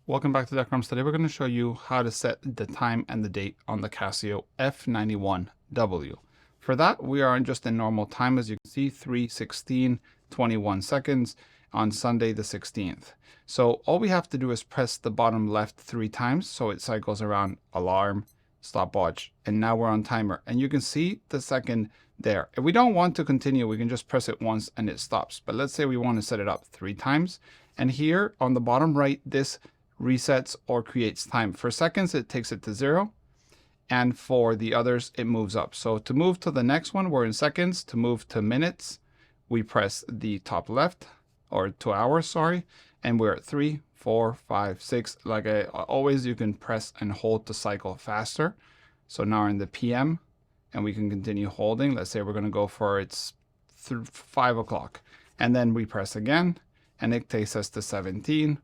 Welcome back to Crumbs. Today we're going to show you how to set the time and the date on the Casio F91W. For that, we are just in normal time, as you can see, 3:16:21 seconds on Sunday the 16th. So all we have to do is press the bottom left 3 times so it cycles around alarm, stopwatch, and now we're on timer. And you can see the second there. If we don't want to continue, we can just press it once and it stops. But let's say we want to set it up 3 times. And here on the bottom right, this resets or creates time. For seconds, it takes it to 0. And for the others, it moves up. So to move to the next one, we're in seconds. To move to minutes, we press the top left, or to hours, sorry. And we're at 3, 4, 5, 6. Like always, you can press and hold to cycle faster. So now we're in the PM and we can continue holding. Let's say we're going to go for it's 5 o'clock. And then we press again and it takes us to 17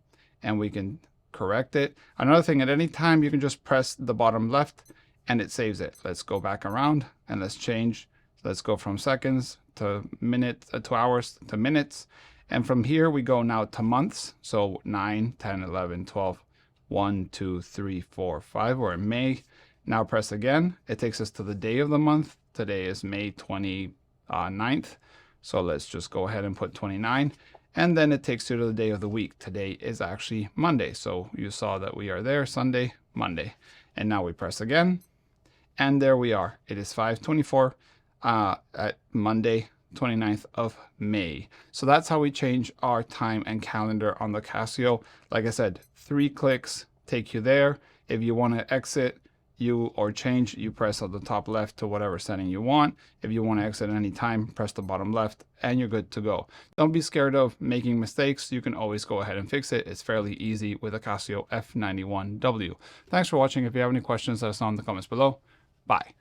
and we can correct it. Another thing, at any time, you can just press the bottom left and it saves it. Let's go back around and let's change. Let's go from seconds to minutes, to hours to minutes. And from here, we go now to months. So 9, 10, 11, 12, 1, 2, 3, 4, 5. We're in May. Now press again. It takes us to the day of the month. Today is May 29th. So let's just go ahead and put 29. And then it takes you to the day of the week. Today is actually Monday. So you saw that we are there, Sunday, Monday. And now we press again. And there we are. It is 5:24 at Monday, 29th of May. So that's how we change our time and calendar on the Casio. Like I said, 3 clicks take you there. If you want to exit, or change, you press on the top left to whatever setting you want. If you want to exit any time, press the bottom left and you're good to go. Don't be scared of making mistakes. You can always go ahead and fix it. It's fairly easy with a Casio F91W. Thanks for watching. If you have any questions, let us know in the comments below. Bye.